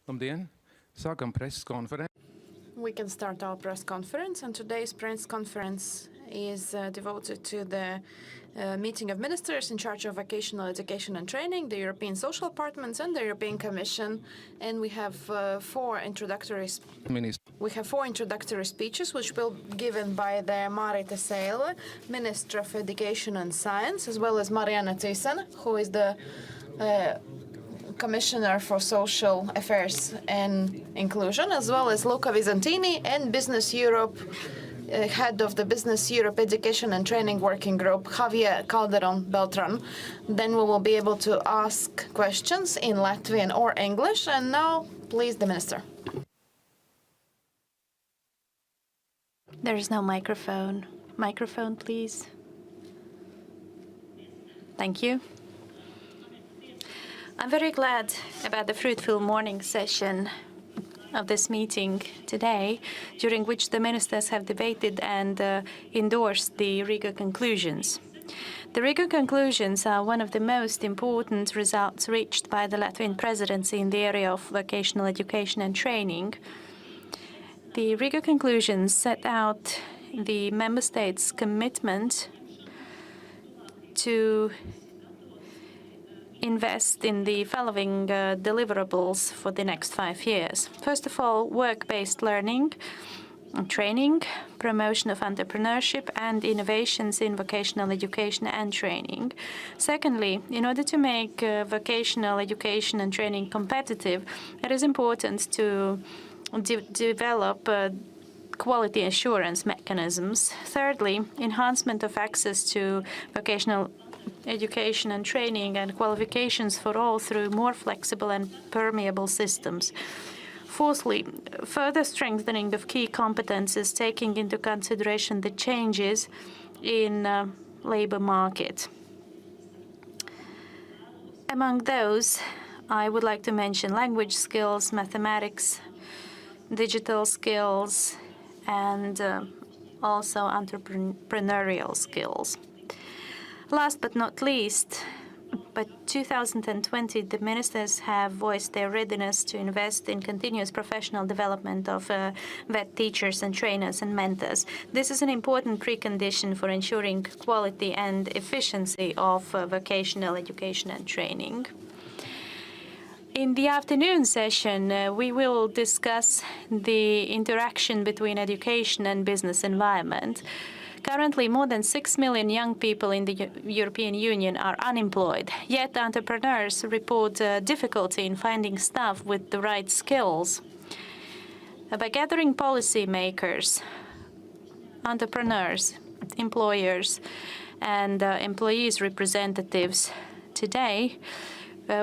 Labdien! Sākam preses konferenci. We can start our press conference, and today's press conference is devoted to the meeting of ministers in charge of vocational education and training, the European Social Departments and the European Commission. And we have four introductory speeches, which will be given by the Mārīte Seile, Minister of Education and Science, as well as Marianne, Thyssen, who is the Commissioner for Social Affairs and Inclusion, as well as Luca Visentini and Business Europe, head of the Business Europe Education and Training Working Group, Javier, Calderón, Beltrán. Then we will be able to ask questions in Latvian or English. And now, please, the Minister. There is no microphone. Microphone, please. Thank you. I'm very glad about the fruitful morning session of this meeting today, during which the ministers have debated and endorsed the Riga conclusions. The Riga conclusions are one of the most important results reached by the Latvian presidency in the area of vocational education and training. The Riga conclusions set out the member states' commitment to invest in the following deliverables for the next 5 years. First of all, work-based learning and training, promotion of entrepreneurship and innovations in vocational education and training. Secondly, in order to make vocational education and training competitive, it is important to develop quality assurance mechanisms. Thirdly, enhancement of access to vocational education and training and qualifications for all through more flexible and permeable systems. Fourthly, further strengthening of key competences, taking into consideration the changes in labor market. Among those, I would like to mention language skills, mathematics, digital skills, and also entrepreneurial skills. Last but not least, by 2020, the ministers have voiced their readiness to invest in continuous professional development of vet teachers and trainers and mentors. This is an important precondition for ensuring quality and efficiency of vocational education and training. In the afternoon session, we will discuss the interaction between education and business environment. Currently, more than 6 million young people in the European Union are unemployed, yet entrepreneurs report difficulty in finding staff with the right skills. By gathering policymakers, entrepreneurs, employers, and employees' representatives today,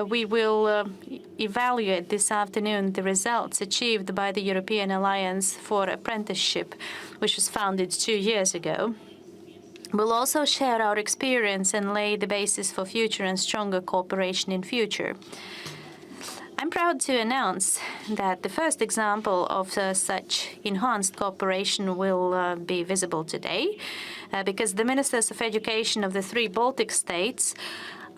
we will evaluate this afternoon the results achieved by the European Alliance for Apprenticeship, which was founded 2 years ago. We'll also share our experience and lay the basis for future and stronger cooperation in future. I'm proud to announce that the first example of such enhanced cooperation will be visible today, because the ministers of education of the 3 Baltic states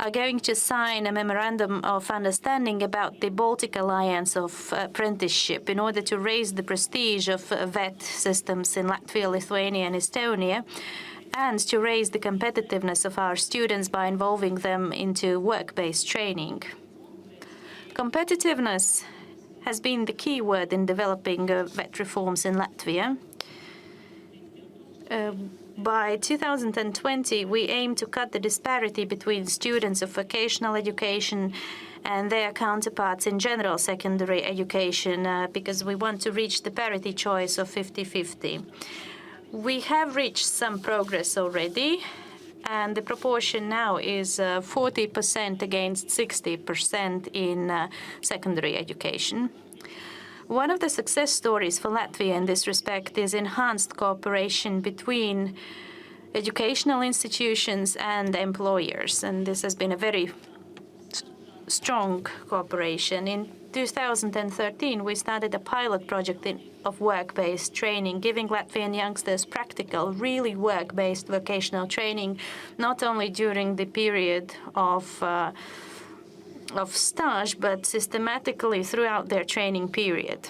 are going to sign a memorandum of understanding about the Baltic Alliance of Apprenticeship in order to raise the prestige of VET systems in Latvia, Lithuania, and Estonia, and to raise the competitiveness of our students by involving them into work-based training. Competitiveness has been the key word in developing VET reforms in Latvia. By 2020, we aim to cut the disparity between students of vocational education and their counterparts in general secondary education, because we want to reach the parity choice of 50-50. We have reached some progress already, and the proportion now is 40% against 60% in secondary education. One of the success stories for Latvia in this respect is enhanced cooperation between educational institutions and employers, and this has been a very strong cooperation. In 2013, we started a pilot project of work-based training, giving Latvian youngsters practical, really work-based vocational training, not only during the period of of stage, but systematically throughout their training period.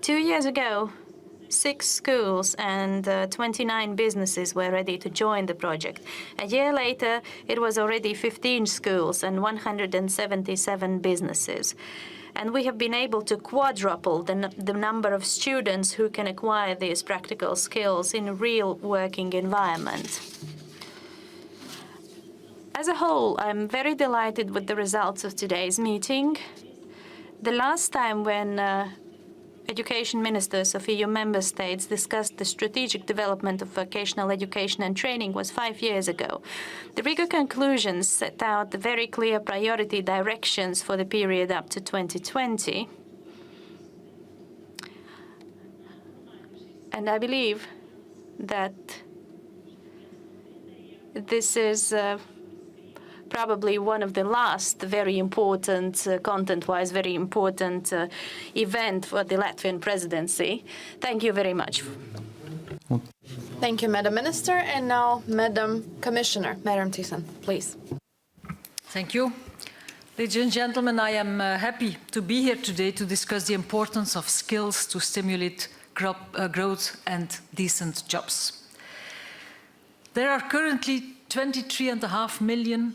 2 years ago, 6 schools and 29 businesses were ready to join the project. A year later, it was already 15 schools and 177 businesses. And we have been able to quadruple the number of students who can acquire these practical skills in a real working environment. As a whole, I'm very delighted with the results of today's meeting. The last time when education ministers of EU member states discussed the strategic development of vocational education and training was 5 years ago. The Riga conclusions set out the very clear priority directions for the period up to 2020. And I believe that this is probably one of the last very important, content-wise, very important event for the Latvian presidency. Thank you very much. Thank you, Madam Minister. And now, Madam Commissioner, Madam Thyssen, please. Thank you. Ladies and gentlemen, I am happy to be here today to discuss the importance of skills to stimulate growth and decent jobs. There are currently 23.5 million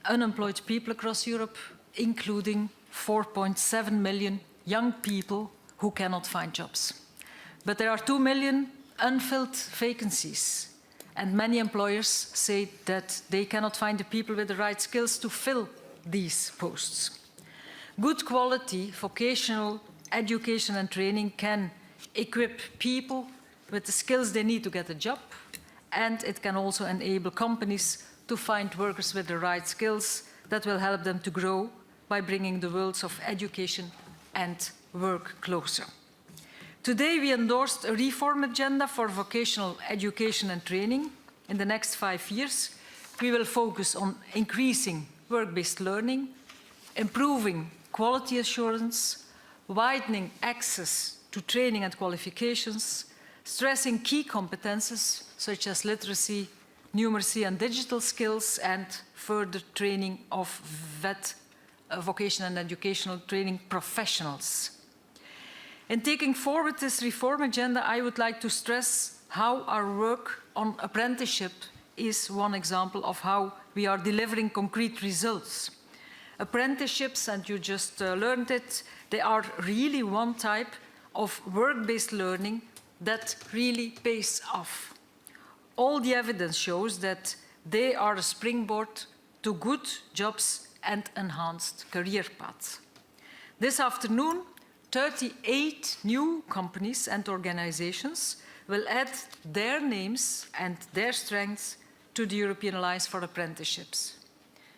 unemployed people across Europe, including 4.7 million young people who cannot find jobs. But there are 2 million unfilled vacancies, and many employers say that they cannot find the people with the right skills to fill these posts. Good quality vocational education and training can equip people with the skills they need to get a job, and it can also enable companies to find workers with the right skills that will help them to grow by bringing the worlds of education and work closer. Today we endorsed a reform agenda for vocational education and training. In the next 5 years, we will focus on increasing work-based learning, improving quality assurance, widening access to training and qualifications, stressing key competences such as literacy, numeracy and digital skills, and further training of vocational and educational training professionals. In taking forward this reform agenda, I would like to stress how our work on apprenticeship is one example of how we are delivering concrete results. Apprenticeships, and you just learned it, they are really one type of work-based learning that really pays off. All the evidence shows that they are a springboard to good jobs and enhanced career paths. This afternoon, 38 new companies and organizations will add their names and their strengths to the European Alliance for Apprenticeships,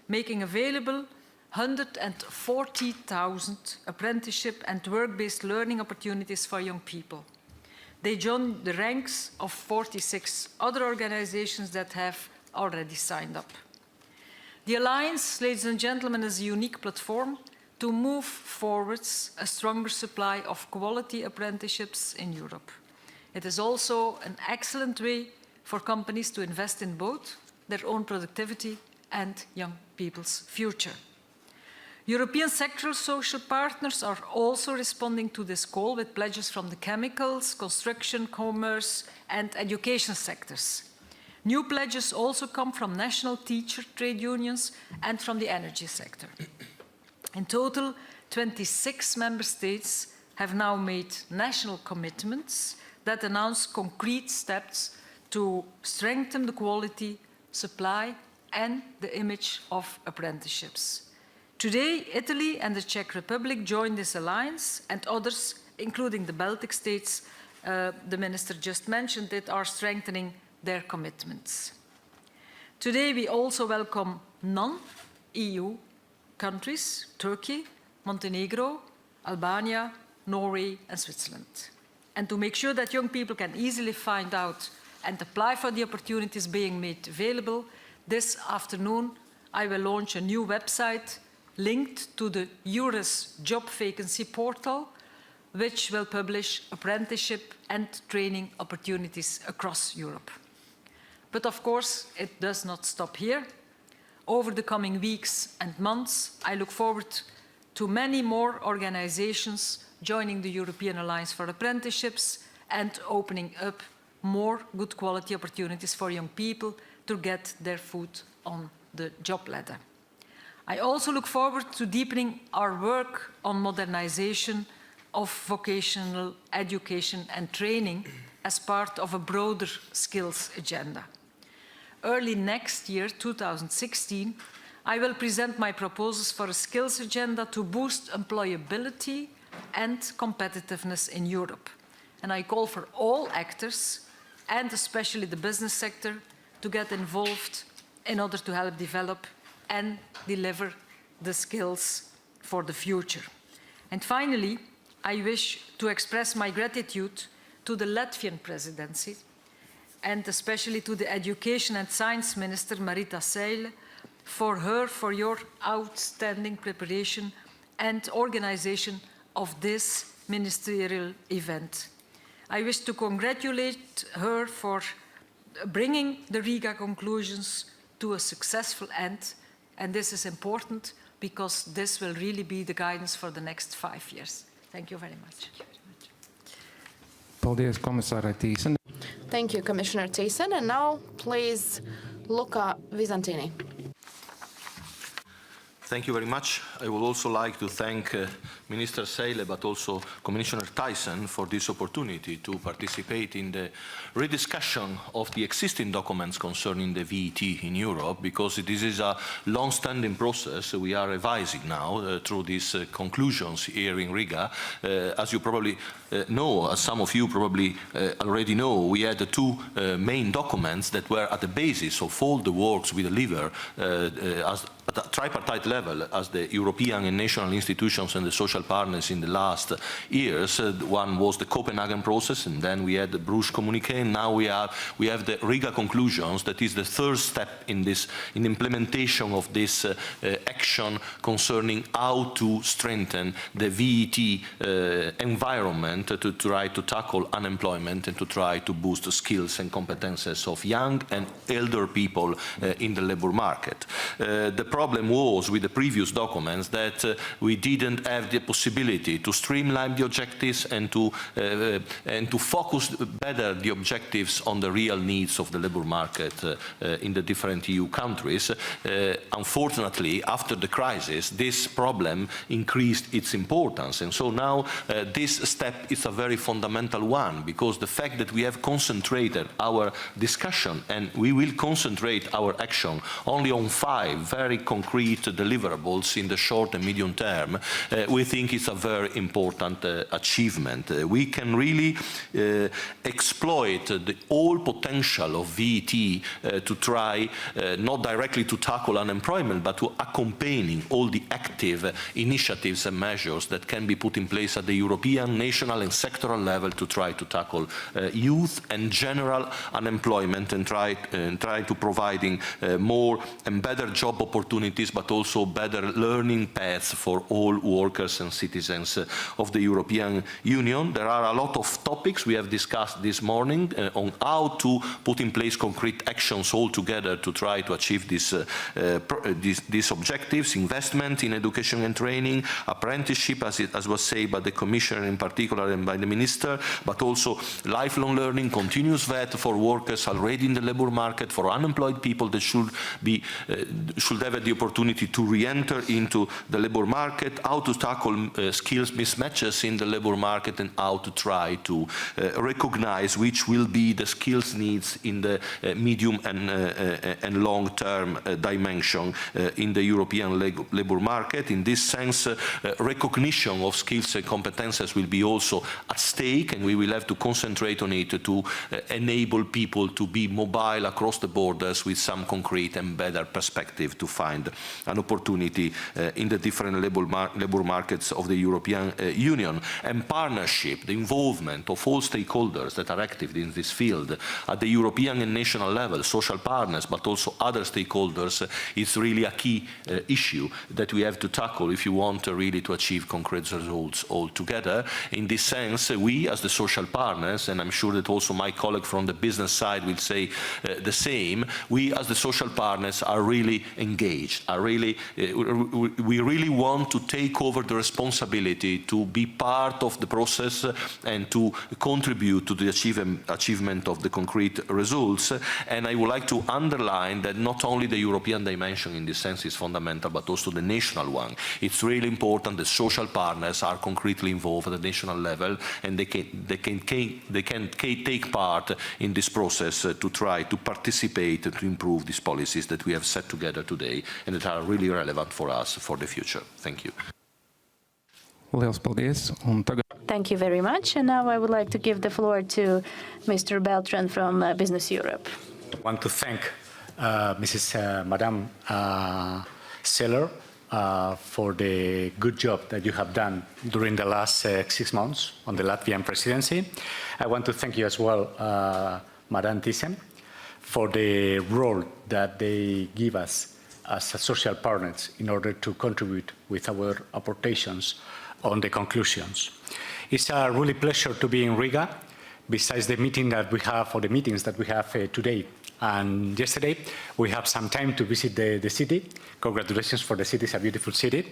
making available 140,000 apprenticeship and work-based learning opportunities for young people. They join the ranks of 46 other organizations that have already signed up. The Alliance, ladies and gentlemen, is a unique platform to move forwards a stronger supply of quality apprenticeships in Europe. It is also an excellent way for companies to invest in both their own productivity and young people's future. European sectoral social partners are also responding to this call with pledges from the chemicals, construction, commerce and education sectors. New pledges also come from national teacher trade unions and from the energy sector. In total, 26 member states have now made national commitments that announce concrete steps to strengthen the quality, supply and the image of apprenticeships. Today, Italy and the Czech Republic join this alliance, and others, including the Baltic states, the minister just mentioned it, are strengthening their commitments. Today, we also welcome non-EU countries, Turkey, Montenegro, Albania, Norway and Switzerland. And to make sure that young people can easily find out and apply for the opportunities being made available, this afternoon I will launch a new website linked to the EURES job vacancy portal, which will publish apprenticeship and training opportunities across Europe. But of course, it does not stop here. over the coming weeks and months, I look forward to many more organizations joining the European Alliance for Apprenticeships and opening up more good quality opportunities for young people to get their foot on the job ladder. I also look forward to deepening our work on modernization of vocational education and training as part of a broader skills agenda. Early next year, 2016, I will present my proposals for a skills agenda to boost employability and competitiveness in Europe. And I call for all actors, and especially the business sector, to get involved in order to help develop and deliver the skills for the future. And finally, I wish to express my gratitude to the Latvian presidency, and especially to the Education and Science Minister, Mārīte Seile, for your outstanding preparation and organization of this ministerial event. I wish to congratulate her for bringing the Riga conclusions to a successful end, and this is important because this will really be the guidance for the next 5 years. Thank you very much. Paldies, komisārai Thyssen. Thank you, Commissioner Thyssen. And now, please, Luca Visentini. Thank you very much. I would also like to thank Minister Seile, but also Commissioner Thyssen for this opportunity to participate in the rediscussion of the existing documents concerning the VET in Europe, because this is a long-standing process. We are revising now through these conclusions here in Riga. As you probably know, as some of you probably already know, we had the two main documents that were at the basis of all the works we deliver at a tripartite level as the European and national institutions and the social partners in the last years. One was the Copenhagen process, and then we had the Bruges communique, and now we have the Riga conclusions. That is the third step in implementation of this action concerning how to strengthen the VET environment to try to tackle unemployment and to try to boost the skills and competences of young and elder people in the labor market. The problem was with the previous documents that we didn't have the possibility to streamline the objectives and to focus better the objectives on the real needs of the labor market in the different EU countries. Unfortunately, after the crisis, this problem increased its importance, and so now this step is a very fundamental one, because the fact that we have concentrated our discussion and we will concentrate our action only on 5 very concrete deliverables in the short and medium term, we think it's a very important achievement. We can really exploit the whole potential of VET to try not directly to tackle unemployment, but to accompanying all the active initiatives and measures that can be put in place at the European, national and sectoral level to try to tackle youth and general unemployment, and try to providing more and better job opportunities, but also better learning paths for all workers and citizens of the European Union. There are a lot of topics we have discussed this morning on how to put in place concrete actions all together to try to achieve these objectives: investment in education and training, apprenticeship, as was said by the Commissioner in particular and by the Minister, but also lifelong learning, continuous VET for workers already in the labour market, for unemployed people that should have the opportunity to re-enter into the labour market, how to tackle skills mismatches in the labour market, and how to try to recognize which will be the skills needs in the medium and long-term dimension in the European labour market. In this sense, recognition of skills and competences will be also at stake, and we will have to concentrate on it to enable people to be mobile across the borders with some concrete and better perspective to find an opportunity in the different labor markets of the European Union, and partnership, the involvement of all stakeholders that are active in this field at the European and national level, social partners, but also other stakeholders, is really a key issue that we have to tackle if you want really to achieve concrete results all together. In this sense, we as the social partners, and I'm sure that also my colleague from the business side will say the same, we as the social partners are really engaged, we really want to take over the responsibility to be part of the process and to contribute to the achievement of the concrete results. And I would like to underline that not only the European dimension in this sense is fundamental, but also the national one. It's really important that social partners are concretely involved at the national level, and they can take part in this process to try to participate to improve these policies that we have set together today and that are really relevant for us for the future. Thank you. Liels paldies. Thank you very much. And now I would like to give the floor to Mr. Beltrán from Business Europe. I want to thank Madame Seile for the good job that you have done during the last 6 months on the Latvian presidency. I want to thank you as well, Madame Thyssen, for the role that they give us as social partners in order to contribute with our apportations on the conclusions. It's a really pleasure to be in Riga, besides the meeting that we have, or the meetings that we have today and yesterday. We have some time to visit the city. Congratulations for the city, it's a beautiful city.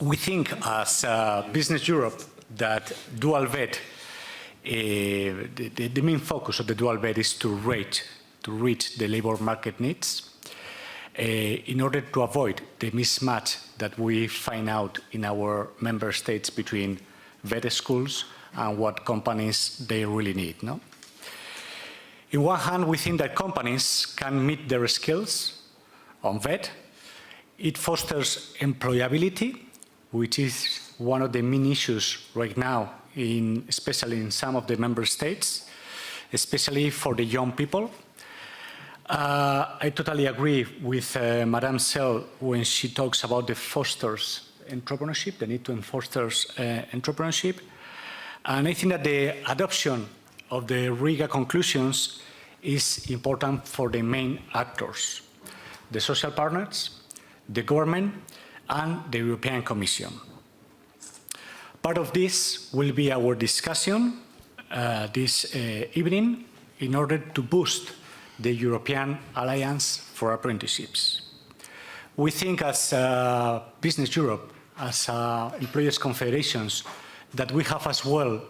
We think as Business Europe that dual VET, the main focus of the dual VET is to reach the labor market needs in order to avoid the mismatch that we find out in our member states between VET schools and what companies they really need. No? In one hand, we think that companies can meet their skills on VET. It fosters employability, which is one of the main issues right now, especially in some of the member states, especially for the young people. I totally agree with Madame Seile when she talks about the fosters entrepreneurship, the need to foster entrepreneurship. And I think that the adoption of the Riga conclusions is important for the main actors, the social partners, the government, and the European Commission. Part of this will be our discussion this evening in order to boost the European Alliance for Apprenticeships. We think as Business Europe, as employers' confederations, that we have as well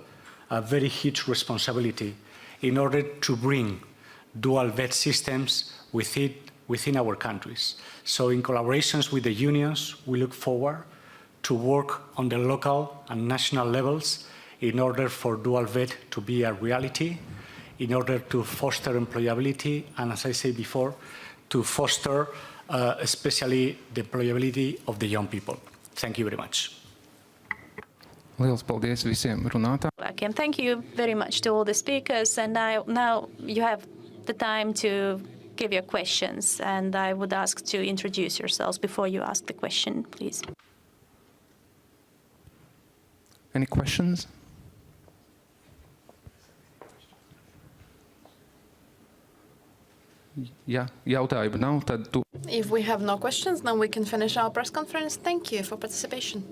a very huge responsibility in order to bring dual VET systems within our countries. So in collaborations with the unions, we look forward to work on the local and national levels in order for dual VET to be a reality, in order to foster employability, and as I said before, to foster especially the employability of the young people. Thank you very much. Liels paldies visiem runātājiem. Thank you very much to all the speakers. And now you have the time to give your questions. And I would ask to introduce yourselves before you ask the question, please. Any questions? Ja jautājumu nav, tad tu. If we have no questions, then we can finish our press conference. Thank you for participation.